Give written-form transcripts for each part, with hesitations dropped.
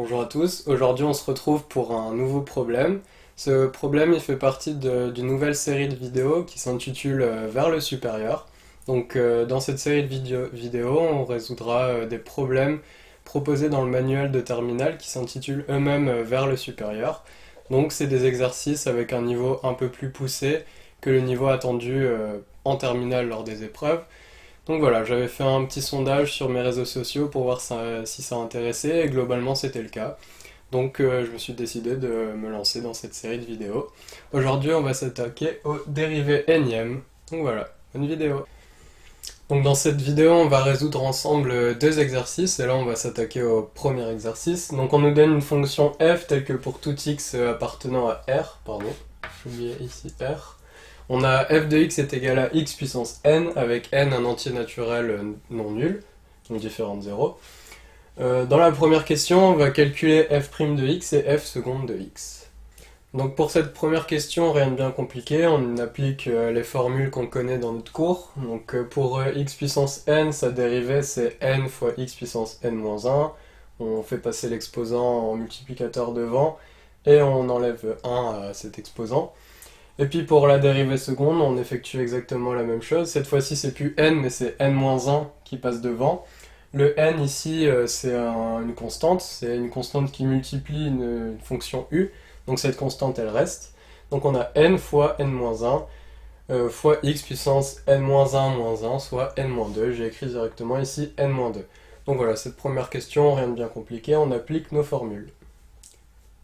Bonjour à tous, aujourd'hui on se retrouve pour un nouveau problème. Ce problème il fait partie d'une nouvelle série de vidéos qui s'intitule Vers le supérieur. Dans cette série de vidéos on résoudra des problèmes proposés dans le manuel de terminale qui s'intitule eux-mêmes Vers le supérieur. Donc c'est des exercices avec un niveau un peu plus poussé que le niveau attendu en terminale lors des épreuves. Donc voilà, j'avais fait un petit sondage sur mes réseaux sociaux pour voir si ça intéressait et globalement c'était le cas. Je me suis décidé de me lancer dans cette série de vidéos. Aujourd'hui on va s'attaquer aux dérivés énièmes. Donc voilà, bonne vidéo. Donc dans cette vidéo on va résoudre ensemble deux exercices et là on va s'attaquer au premier exercice. Donc on nous donne une fonction f telle que pour tout x appartenant à r, pardon, j'ai oublié ici r. On a f de x est égal à x puissance n, avec n un entier naturel non nul, donc différent de 0. Dans la première question, on va calculer f' de x et f seconde de x. Donc pour cette première question, rien de bien compliqué, on applique les formules qu'on connaît dans notre cours. Donc pour x puissance n, sa dérivée c'est n fois x puissance n-1. On fait passer l'exposant en multiplicateur devant, et on enlève 1 à cet exposant. Et puis pour la dérivée seconde, on effectue exactement la même chose. Cette fois-ci, c'est plus n, mais c'est n-1 qui passe devant. Le n ici, c'est une constante. C'est une constante qui multiplie une fonction u. Donc cette constante, elle reste. Donc on a n fois n-1 fois x puissance n-1 moins 1, soit n-2. J'ai écrit directement ici n-2. Donc voilà, cette première question, rien de bien compliqué, on applique nos formules.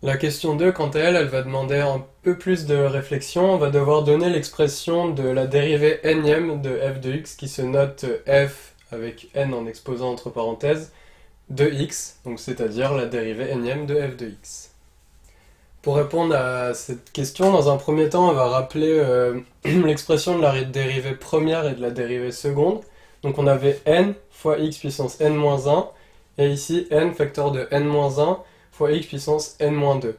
La question 2, quant à elle, elle va demander un peu plus de réflexion. On va devoir donner l'expression de la dérivée énième de f de x qui se note f avec n en exposant entre parenthèses de x, donc c'est-à-dire la dérivée énième de f de x. Pour répondre à cette question, dans un premier temps, on va rappeler l'expression de la dérivée première et de la dérivée seconde. Donc on avait n fois x puissance n-1, et ici n facteur de n-1 fois x puissance n-2.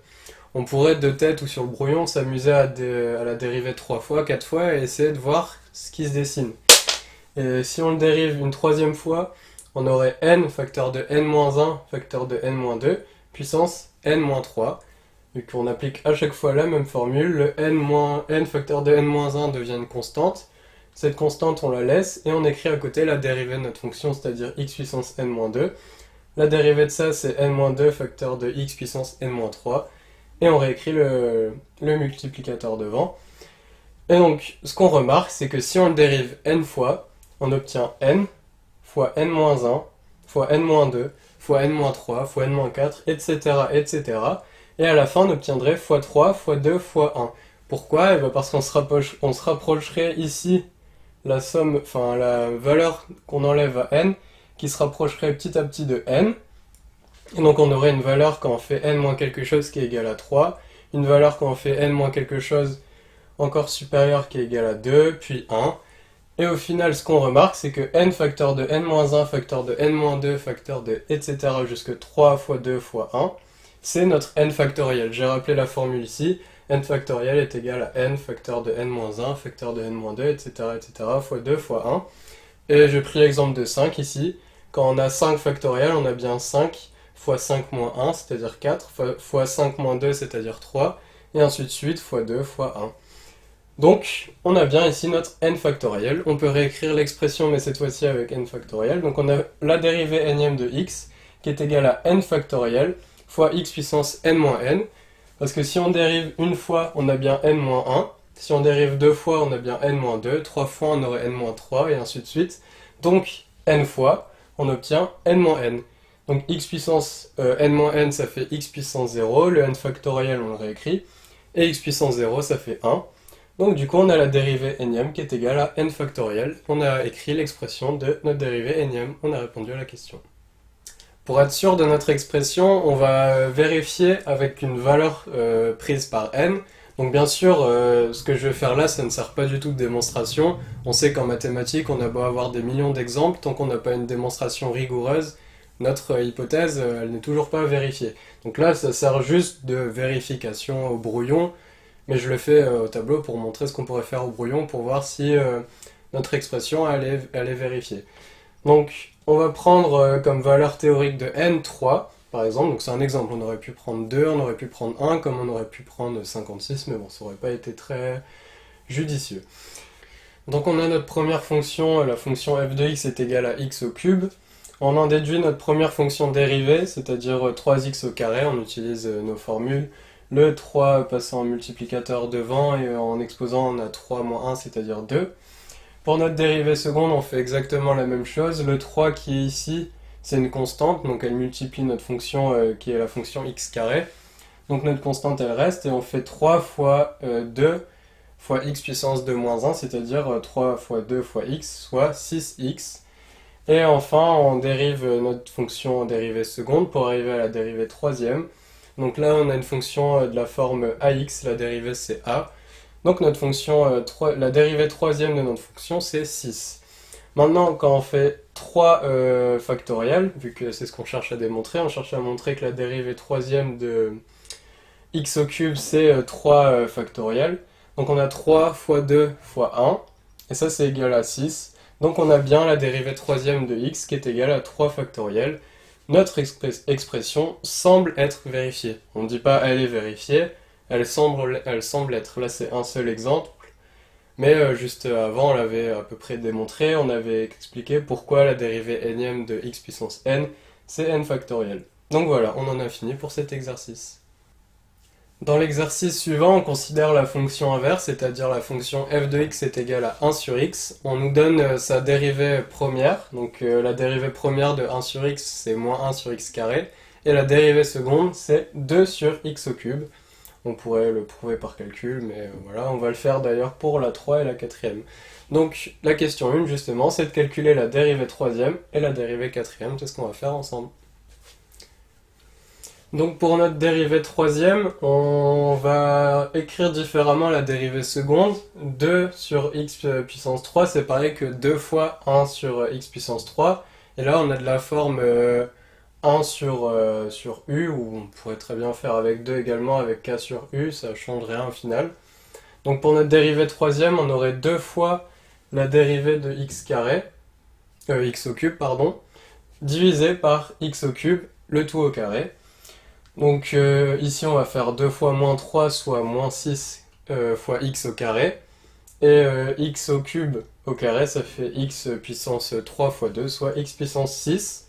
On pourrait de tête ou sur le brouillon s'amuser à la dériver 3 fois, 4 fois et essayer de voir ce qui se dessine. Et si on le dérive une troisième fois, on aurait n facteur de n-1 facteur de n-2 puissance n-3. Vu qu'on applique à chaque fois la même formule, le n facteur de n-1 devient une constante. Cette constante on la laisse et on écrit à côté la dérivée de notre fonction, c'est-à-dire x puissance n-2. La dérivée de ça, c'est n-2 facteur de x puissance n-3. Et on réécrit le multiplicateur devant. Et donc, ce qu'on remarque, c'est que si on le dérive n fois, on obtient n fois n-1 fois n-2 fois n-3 fois n-4, etc., etc. Et à la fin, on obtiendrait x3 fois 2 fois 1. Pourquoi? Parce qu'on se rapprocherait ici la somme, enfin la valeur qu'on enlève à n, qui se rapprocherait petit à petit de n. Et donc on aurait une valeur quand on fait n moins quelque chose qui est égale à 3, une valeur quand on fait n moins quelque chose encore supérieure qui est égale à 2, puis 1. Et au final, ce qu'on remarque, c'est que n facteur de n-1, facteur de n-2, facteur de etc. jusque 3 fois 2 fois 1, c'est notre n factoriel. J'ai rappelé la formule ici, n factoriel est égal à n facteur de n-1, facteur de n-2, etc., etc. fois 2 fois 1. Et j'ai pris l'exemple de 5 ici. Quand on a 5 factoriel, on a bien 5 fois 5 moins 1, c'est-à-dire 4, fois 5 moins 2, c'est-à-dire 3, et ainsi de suite, fois 2, fois 1. Donc, on a bien ici notre n factoriel. On peut réécrire l'expression, mais cette fois-ci avec n factoriel. Donc on a la dérivée énième de x, qui est égale à n factoriel, fois x puissance n moins n. Parce que si on dérive une fois, on a bien n moins 1. Si on dérive deux fois, on a bien n-2, 3 fois on aurait n-3, et ainsi de suite. Donc, n fois, on obtient n-n. Donc x puissance n-n, ça fait x puissance 0, le n factoriel, on le réécrit, et x puissance 0, ça fait 1. Donc du coup, on a la dérivée énième qui est égale à n factoriel. On a écrit l'expression de notre dérivée énième, on a répondu à la question. Pour être sûr de notre expression, on va vérifier avec une valeur prise par n. Donc bien sûr, ce que je vais faire là, ça ne sert pas du tout de démonstration. On sait qu'en mathématiques, on a beau avoir des millions d'exemples, tant qu'on n'a pas une démonstration rigoureuse, notre hypothèse, elle n'est toujours pas vérifiée. Donc là, ça sert juste de vérification au brouillon, mais je le fais au tableau pour montrer ce qu'on pourrait faire au brouillon, pour voir si notre expression, elle est vérifiée. Donc, on va prendre comme valeur théorique de n 3, par exemple. Donc c'est un exemple, on aurait pu prendre 2, on aurait pu prendre 1, comme on aurait pu prendre 56, mais bon, ça aurait pas été très judicieux. Donc on a notre première fonction, la fonction f de x est égale à x au cube. On en déduit notre première fonction dérivée, c'est-à-dire 3x au carré, on utilise nos formules. Le 3 passant en multiplicateur devant et en exposant on a 3 moins 1, c'est-à-dire 2. Pour notre dérivée seconde, on fait exactement la même chose. Le 3 qui est ici, c'est une constante, donc elle multiplie notre fonction qui est la fonction x carré. Donc notre constante elle reste et on fait 3 fois 2 fois x puissance 2 moins 1, c'est-à-dire 3 fois 2 fois x, soit 6x. Et enfin, on dérive notre fonction en dérivée seconde pour arriver à la dérivée troisième. Donc là, on a une fonction de la forme ax, la dérivée c'est a. Donc notre fonction, la dérivée troisième de notre fonction, c'est 6. Maintenant, quand on fait 3 factoriels, vu que c'est ce qu'on cherche à démontrer, on cherche à montrer que la dérivée troisième de x au cube, c'est 3 factoriels. Donc on a 3 fois 2 fois 1, et ça c'est égal à 6. Donc on a bien la dérivée troisième de x qui est égale à 3 factoriels. Notre expression semble être vérifiée. On ne dit pas elle est vérifiée, elle semble être. Là c'est un seul exemple, mais juste avant on l'avait à peu près démontré, on avait expliqué pourquoi la dérivée énième de x puissance n, c'est n factoriel. Donc voilà, on en a fini pour cet exercice. Dans l'exercice suivant, on considère la fonction inverse, c'est-à-dire la fonction f de x est égale à 1 sur x. On nous donne sa dérivée première, donc la dérivée première de 1 sur x, c'est moins 1 sur x carré, et la dérivée seconde, c'est 2 sur x au cube. On pourrait le prouver par calcul, mais voilà, on va le faire d'ailleurs pour la 3 et la 4e. Donc la question 1, justement, c'est de calculer la dérivée troisième et la dérivée quatrième, c'est ce qu'on va faire ensemble. Donc pour notre dérivée troisième, on va écrire différemment la dérivée seconde. 2 sur x puissance 3, c'est pareil que 2 fois 1 sur x puissance 3. Et là, on a de la forme 1 sur u, ou on pourrait très bien faire avec 2 également, avec k sur u, ça ne change rien au final. Donc pour notre dérivée troisième, on aurait 2 fois la dérivée de x carré, x au cube, pardon, divisé par x au cube, le tout au carré. Donc ici on va faire 2 fois moins 3, soit moins 6 fois x au carré. Et x au cube au carré, ça fait x puissance 3 fois 2, soit x puissance 6.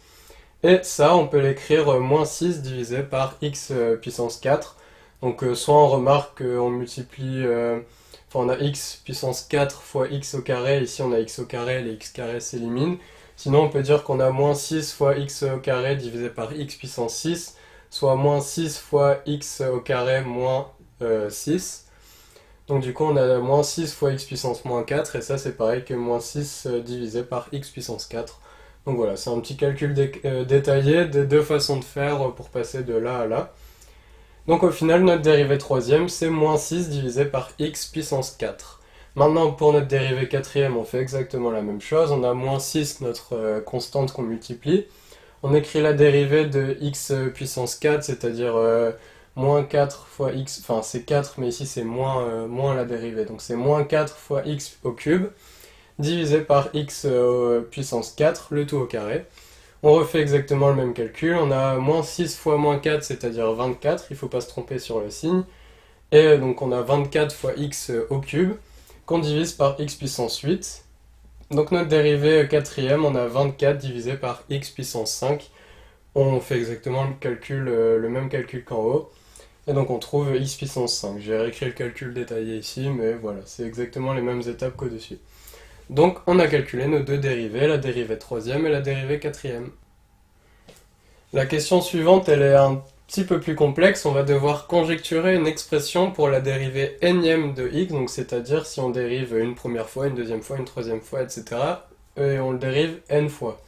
Et ça, on peut l'écrire moins 6 divisé par x puissance 4. Donc soit on remarque qu'on multiplie, on a x puissance 4 fois x au carré, ici on a x au carré, les x carrés s'éliminent. Sinon on peut dire qu'on a moins 6 fois x au carré divisé par x puissance 6, soit moins 6 fois x au carré moins 6. Donc du coup on a moins 6 fois x puissance moins 4, et ça c'est pareil que moins 6 divisé par x puissance 4. Donc voilà, c'est un petit calcul détaillé des deux façons de faire pour passer de là à là. Donc au final notre dérivée troisième c'est moins 6 divisé par x puissance 4. Maintenant pour notre dérivée quatrième on fait exactement la même chose, on a moins 6 notre constante qu'on multiplie. On écrit la dérivée de x puissance 4, c'est-à-dire moins 4 fois x, enfin c'est 4, mais ici c'est moins la dérivée, donc c'est moins 4 fois x au cube, divisé par x puissance 4, le tout au carré. On refait exactement le même calcul, on a moins 6 fois moins 4, c'est-à-dire 24, il ne faut pas se tromper sur le signe, et donc on a 24 fois x au cube, qu'on divise par x puissance 8. Donc notre dérivée quatrième, on a 24 divisé par x puissance 5. On fait exactement le même calcul qu'en haut. Et donc on trouve x puissance 5. J'ai réécrit le calcul détaillé ici, mais voilà, c'est exactement les mêmes étapes qu'au-dessus. Donc on a calculé nos deux dérivées, la dérivée troisième et la dérivée quatrième. La question suivante, elle est un petit peu plus complexe. On va devoir conjecturer une expression pour la dérivée énième de x, donc c'est-à-dire si on dérive une première fois, une deuxième fois, une troisième fois, etc. Et on le dérive n fois.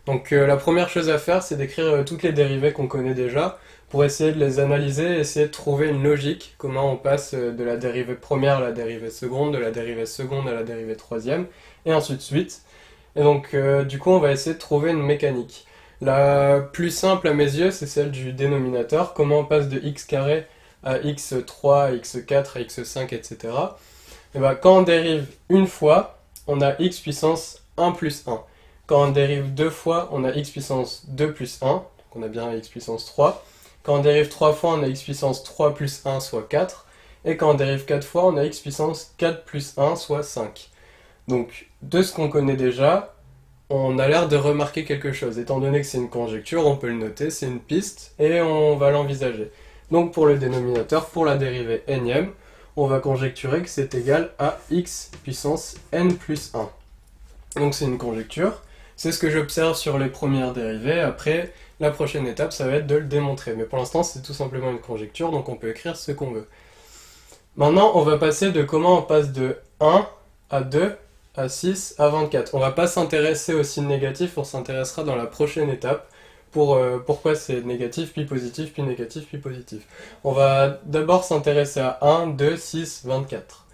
Donc la première chose à faire, c'est d'écrire toutes les dérivées qu'on connaît déjà, pour essayer de les analyser et essayer de trouver une logique, comment on passe de la dérivée première à la dérivée seconde, de la dérivée seconde à la dérivée troisième, et ainsi de suite. Et donc du coup on va essayer de trouver une mécanique. La plus simple à mes yeux, c'est celle du dénominateur, comment on passe de x carré à x3, à x4, à x5, etc. Et ben, quand on dérive une fois, on a x puissance 1 plus 1. Quand on dérive deux fois, on a x puissance 2 plus 1. Donc Donc on a bien x puissance 3. Quand on dérive 3 fois, on a x puissance 3 plus 1, soit 4. Et quand on dérive 4 fois, on a x puissance 4 plus 1, soit 5. Donc, de ce qu'on connaît déjà, on a l'air de remarquer quelque chose. Étant donné que c'est une conjecture, on peut le noter, c'est une piste, et on va l'envisager. Donc pour le dénominateur, pour la dérivée énième, on va conjecturer que c'est égal à x puissance n plus 1. Donc c'est une conjecture, c'est ce que j'observe sur les premières dérivées. Après, la prochaine étape, ça va être de le démontrer. Mais pour l'instant, c'est tout simplement une conjecture, donc on peut écrire ce qu'on veut. Maintenant, on va passer de comment on passe de 1 à 2 à 6 à 24. On va pas s'intéresser au signe négatif, on s'intéressera dans la prochaine étape pour pourquoi c'est négatif, puis positif, puis négatif, puis positif. On va d'abord s'intéresser à 1, 2, 6, 24.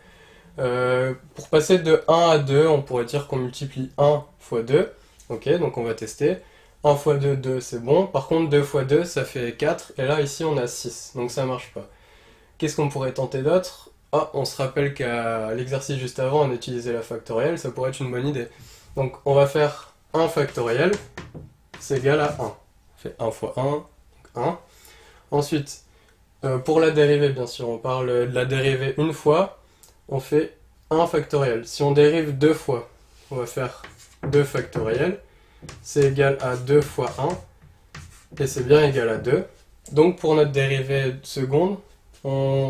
Pour passer de 1 à 2, on pourrait dire qu'on multiplie 1 fois 2. Ok, donc on va tester. 1 fois 2, 2, c'est bon. Par contre, 2 fois 2, ça fait 4. Et là, ici, on a 6. Donc ça marche pas. Qu'est-ce qu'on pourrait tenter d'autre? Ah, on se rappelle qu'à l'exercice juste avant, on utilisait la factorielle. Ça pourrait être une bonne idée. Donc on va faire 1 factoriel. C'est égal à 1. On fait 1 fois 1, donc 1. Ensuite, pour la dérivée, bien sûr, on parle de la dérivée une fois. On fait 1 factoriel. Si on dérive 2 fois, on va faire 2 factoriel. C'est égal à 2 fois 1. Et c'est bien égal à 2. Donc pour notre dérivée seconde,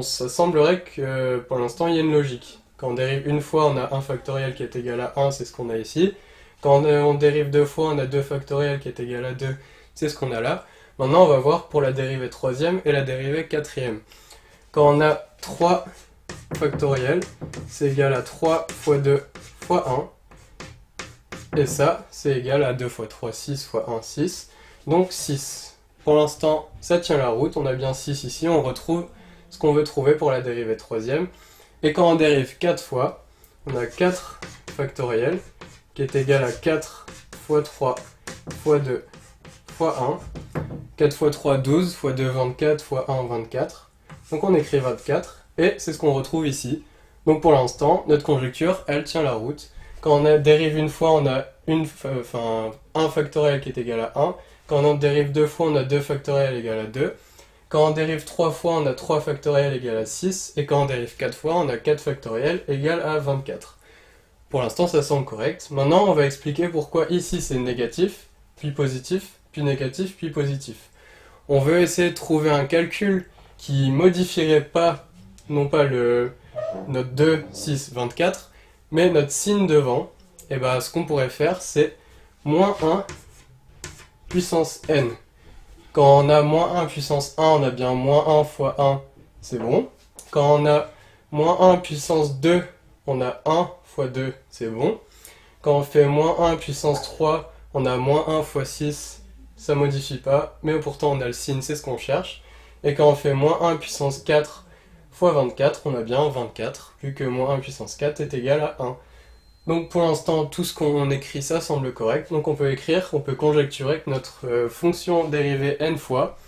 ça semblerait que pour l'instant il y a une logique. Quand on dérive une fois, on a 1 factoriel qui est égal à 1, c'est ce qu'on a ici. Quand on dérive 2 fois, on a 2 factoriel qui est égal à 2, c'est ce qu'on a là. Maintenant, on va voir pour la dérivée troisième et la dérivée quatrième. Quand on a 3 factoriel, c'est égal à 3 fois 2 fois 1. Et ça, c'est égal à 2 fois 3, 6 fois 1, 6. Donc 6. Pour l'instant, ça tient la route. On a bien 6 ici. On retrouve ce qu'on veut trouver pour la dérivée troisième. Et quand on dérive 4 fois, on a 4 factoriel qui est égal à 4 fois 3 fois 2 fois 1. 4 fois 3, 12, fois 2, 24, fois 1, 24. Donc on écrit 24, et c'est ce qu'on retrouve ici. Donc pour l'instant, notre conjecture, elle tient la route. Quand on dérive une fois, on a 1 factoriel qui est égal à 1. Quand on dérive 2 fois, on a 2 factoriel égal à 2. Quand on dérive 3 fois, on a 3 factoriel égal à 6. Et quand on dérive 4 fois, on a 4 factoriel égal à 24. Pour l'instant, ça semble correct. Maintenant, on va expliquer pourquoi ici c'est négatif, puis positif, puis négatif, puis positif. On veut essayer de trouver un calcul qui modifierait pas, non pas notre 2, 6, 24, mais notre signe devant. Et bien, ce qu'on pourrait faire, c'est moins 1 puissance n. Quand on a moins 1 puissance 1, on a bien moins 1 fois 1, c'est bon. Quand on a moins 1 puissance 2, on a 1 fois 2, c'est bon. Quand on fait moins 1 puissance 3, on a moins 1 fois 6, ça modifie pas, mais pourtant on a le signe, c'est ce qu'on cherche. Et quand on fait moins 1 puissance 4 fois 24, on a bien 24, vu que moins 1 puissance 4 est égal à 1. Donc pour l'instant, tout ce qu'on écrit, ça semble correct. Donc on peut conjecturer que notre fonction dérivée n fois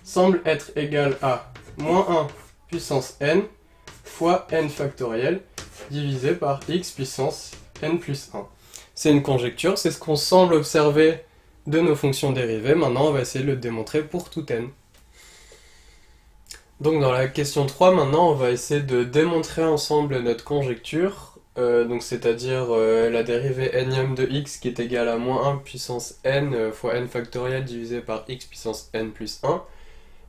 semble être égale à moins 1 puissance n fois n factoriel divisé par x puissance n plus 1. C'est une conjecture, c'est ce qu'on semble observer de nos fonctions dérivées. Maintenant, on va essayer de le démontrer pour tout n. Donc dans la question 3, maintenant, on va essayer de démontrer ensemble notre conjecture. C'est-à-dire la dérivée énième de x qui est égale à moins 1 puissance n fois n factoriel divisé par x puissance n plus 1.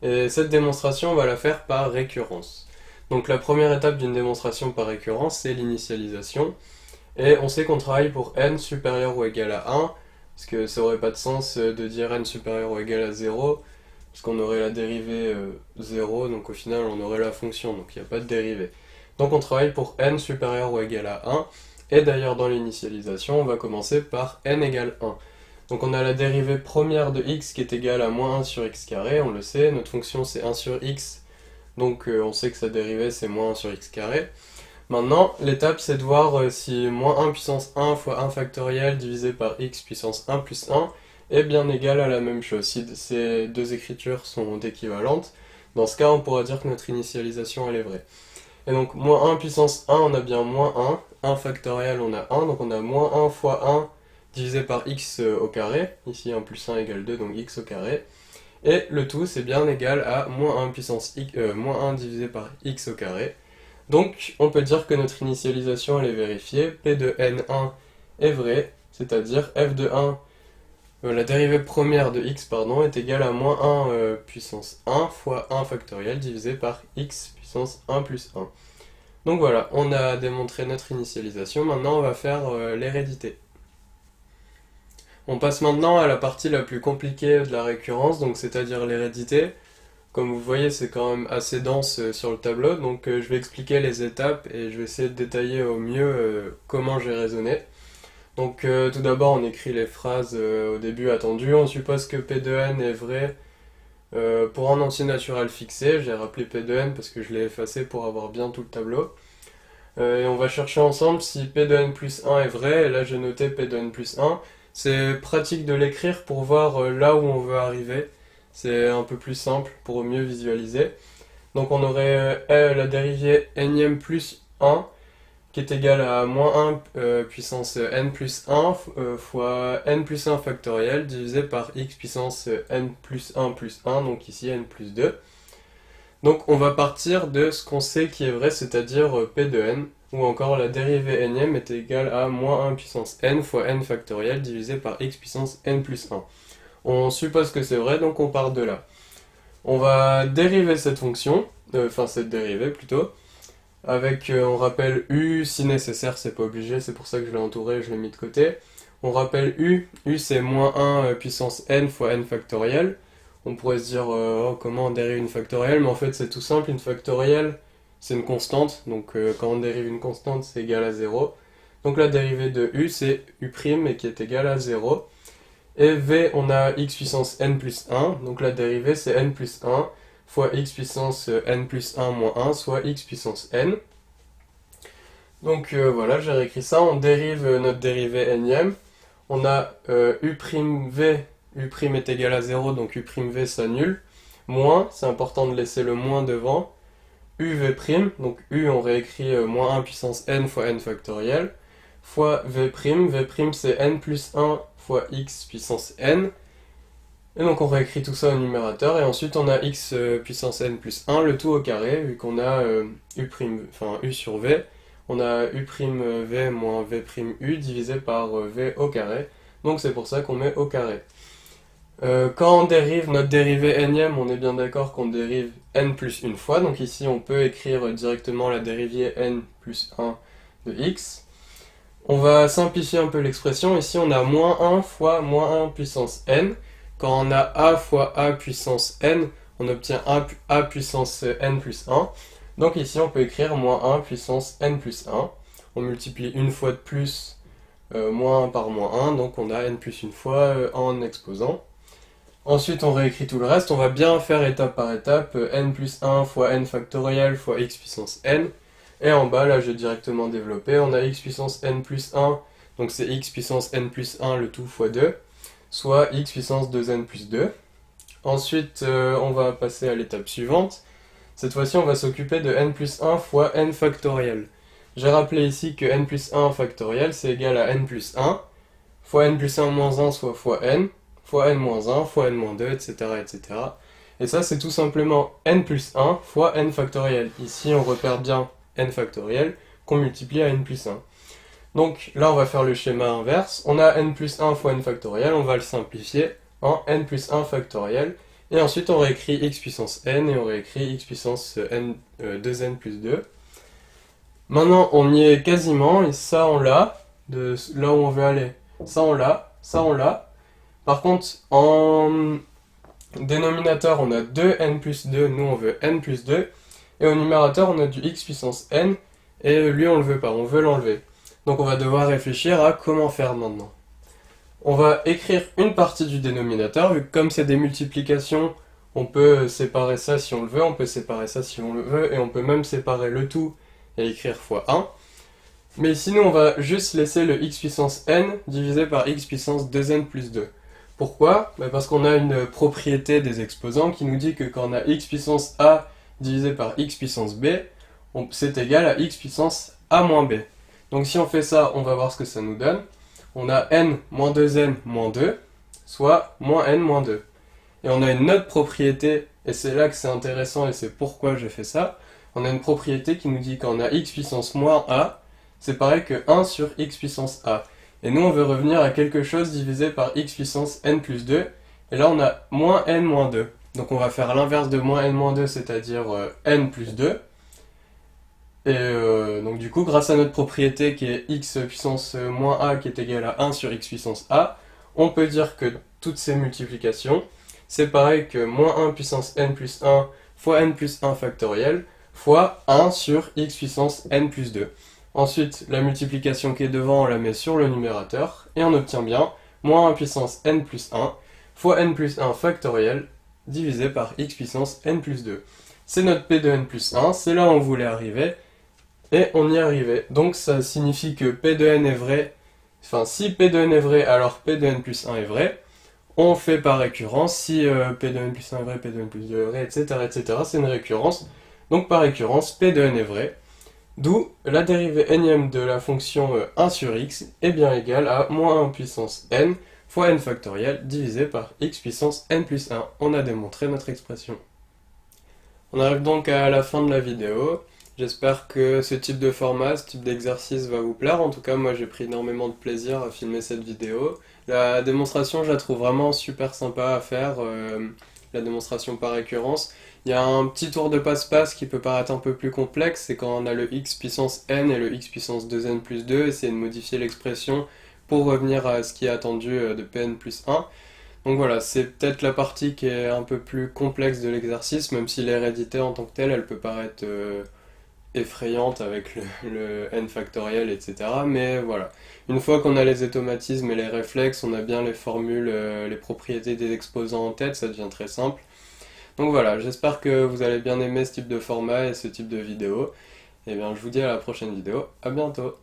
Et cette démonstration, on va la faire par récurrence. Donc la première étape d'une démonstration par récurrence, c'est l'initialisation. Et on sait qu'on travaille pour n supérieur ou égal à 1, parce que ça aurait pas de sens de dire n supérieur ou égal à 0, parce qu'on aurait la dérivée 0, donc au final on aurait la fonction, donc il n'y a pas de dérivée. Donc on travaille pour n supérieur ou égal à 1, et d'ailleurs dans l'initialisation, on va commencer par n égale 1. Donc on a la dérivée première de x qui est égale à moins 1 sur x carré, on le sait, notre fonction c'est 1 sur x, donc on sait que sa dérivée c'est moins 1 sur x carré. Maintenant, l'étape c'est de voir si moins 1 puissance 1 fois 1 factoriel divisé par x puissance 1 plus 1 est bien égal à la même chose, si ces deux écritures sont équivalentes. Dans ce cas, on pourra dire que notre initialisation elle est vraie. Et donc, moins 1 puissance 1, on a bien moins 1. 1 factoriel, on a 1. Donc on a moins 1 fois 1 divisé par x au carré, ici 1 plus 1 égale 2, donc x au carré, et le tout c'est bien égal à moins 1 puissance x, moins 1 divisé par x au carré. Donc on peut dire que notre initialisation elle est vérifiée, p de n1 est vrai, c'est-à-dire f de 1, la dérivée première de x pardon, est égale à moins 1 puissance 1 fois 1 factoriel divisé par x puissance 1 plus 1. Donc voilà, on a démontré notre initialisation, maintenant on va faire l'hérédité. On passe maintenant à la partie la plus compliquée de la récurrence, donc c'est-à-dire l'hérédité. Comme vous voyez, c'est quand même assez dense sur le tableau, donc je vais expliquer les étapes et je vais essayer de détailler au mieux comment j'ai raisonné. Donc tout d'abord, on écrit les phrases au début attendues. On suppose que P de n est vrai pour un entier naturel fixé. J'ai rappelé P de n parce que je l'ai effacé pour avoir bien tout le tableau. Et on va chercher ensemble si P de n plus 1 est vrai. Et là, j'ai noté P de n plus 1. C'est pratique de l'écrire pour voir là où on veut arriver. C'est un peu plus simple pour mieux visualiser. Donc on aurait la dérivée n plus 1 qui est égale à moins 1 puissance n plus 1 fois n plus 1 factoriel divisé par x puissance n plus 1, donc ici n plus 2. Donc on va partir de ce qu'on sait qui est vrai, c'est-à-dire p de n, ou encore la dérivée n est égale à moins 1 puissance n fois n factoriel divisé par x puissance n plus 1. On suppose que c'est vrai, donc on part de là. On va dériver cette fonction, cette dérivée plutôt, avec, on rappelle u, si nécessaire, c'est pas obligé, c'est pour ça que je l'ai entouré, je l'ai mis de côté. On rappelle u c'est moins 1 puissance n fois n factoriel. On pourrait se dire, oh, comment on dérive une factorielle, mais en fait c'est tout simple, une factorielle c'est une constante, donc quand on dérive une constante c'est égal à 0. Donc la dérivée de u c'est u' et qui est égal à 0. Et v on a x puissance n plus 1, donc la dérivée c'est n plus 1 fois x puissance n plus 1 moins 1, soit x puissance n. Donc voilà, j'ai réécrit ça, on dérive notre dérivée n-ième. On a u'v, u' est égal à 0, donc u'v s'annule. Moins, c'est important de laisser le moins devant. uv', donc u on réécrit moins 1 puissance n fois n factoriel, fois v', v' c'est n plus 1 fois x puissance n. Et donc on réécrit tout ça au numérateur, et ensuite on a x puissance n plus 1, le tout au carré, vu qu'on a u sur v, on a u'v moins v'u divisé par v au carré, donc c'est pour ça qu'on met au carré. Quand on dérive notre dérivée n-ième, on est bien d'accord qu'on dérive n plus une fois, donc ici on peut écrire directement la dérivée n plus 1 de x. On va simplifier un peu l'expression, ici on a moins 1 fois moins 1 puissance n. Quand on a a fois a puissance n, on obtient a puissance n plus 1. Donc ici on peut écrire moins 1 puissance n plus 1. On multiplie une fois de plus moins 1 par moins 1, donc on a n plus une fois en exposant. Ensuite on réécrit tout le reste, on va bien faire étape par étape, n plus 1 fois n factoriel fois x puissance n. Et en bas là j'ai directement développé, on a x puissance n plus 1, donc c'est x puissance n plus 1 le tout fois 2. Soit x puissance 2n plus 2. Ensuite, on va passer à l'étape suivante. Cette fois-ci, on va s'occuper de n plus 1 fois n factoriel. J'ai rappelé ici que n plus 1 factoriel, c'est égal à n plus 1, fois n plus 1 moins 1, soit fois n moins 1, fois n moins 2, etc. etc. Et ça, c'est tout simplement n plus 1 fois n factoriel. Ici, on repère bien n factoriel qu'on multiplie à n plus 1. Donc là, on va faire le schéma inverse. On a n plus 1 fois n factoriel, on va le simplifier en n plus 1 factoriel. Et ensuite, on réécrit x puissance n et on réécrit x puissance n 2n plus 2. Maintenant, on y est quasiment, et ça, on l'a. De là où on veut aller, ça, on l'a. Ça, on l'a. Par contre, en dénominateur, on a 2n plus 2, nous, on veut n plus 2. Et au numérateur, on a du x puissance n, et lui, on le veut pas, on veut l'enlever. Donc on va devoir réfléchir à comment faire maintenant. On va écrire une partie du dénominateur, vu que comme c'est des multiplications, on peut séparer ça si on le veut, on peut séparer ça si on le veut, et on peut même séparer le tout et écrire fois 1. Mais sinon on va juste laisser le x puissance n divisé par x puissance 2n plus 2. Pourquoi ? Parce qu'on a une propriété des exposants qui nous dit que quand on a x puissance a divisé par x puissance b, c'est égal à x puissance a moins b. Donc si on fait ça, on va voir ce que ça nous donne. on a n moins 2n moins 2, soit moins n moins 2. Et on a une autre propriété, et c'est là que c'est intéressant et c'est pourquoi j'ai fait ça. On a une propriété qui nous dit qu'on a x puissance moins a, c'est pareil que 1 sur x puissance a. Et nous on veut revenir à quelque chose divisé par x puissance n plus 2, et là on a moins n moins 2. Donc on va faire l'inverse de moins n moins 2, c'est-à-dire n plus 2. Et donc du coup, grâce à notre propriété qui est x puissance moins a qui est égale à 1 sur x puissance a, on peut dire que toutes ces multiplications, c'est pareil que moins 1 puissance n plus 1 fois n plus 1 factoriel fois 1 sur x puissance n plus 2. Ensuite, la multiplication qui est devant, on la met sur le numérateur, et on obtient bien moins 1 puissance n plus 1 fois n plus 1 factoriel divisé par x puissance n plus 2. C'est notre p de n plus 1, c'est là où on voulait arriver, et on y est arrivé. Donc ça signifie que p de n est vrai, enfin si p de n est vrai, alors p de n plus 1 est vrai. On fait par récurrence, si p de n plus 1 est vrai, p de n plus 2 est vrai, etc. C'est une récurrence. Donc par récurrence, p de n est vrai. D'où la dérivée énième de la fonction 1 sur x est bien égale à moins 1 puissance n fois n factoriel divisé par x puissance n plus 1. On a démontré notre expression. On arrive donc à la fin de la vidéo. J'espère que ce type de format, ce type d'exercice va vous plaire. En tout cas, moi j'ai pris énormément de plaisir à filmer cette vidéo. La démonstration, je la trouve vraiment super sympa à faire, la démonstration par récurrence. Il y a un petit tour de passe-passe qui peut paraître un peu plus complexe, c'est quand on a le x puissance n et le x puissance 2n plus 2, essayer de modifier l'expression pour revenir à ce qui est attendu de pn plus 1. Donc voilà, c'est peut-être la partie qui est un peu plus complexe de l'exercice, même si l'hérédité en tant que telle, elle peut paraître effrayante avec le n factoriel, etc. Mais voilà, une fois qu'on a les automatismes et les réflexes, on a bien les formules, les propriétés des exposants en tête, ça devient très simple. Donc voilà, j'espère que vous allez bien aimer ce type de format et ce type de vidéo. Et bien je vous dis à la prochaine vidéo, à bientôt.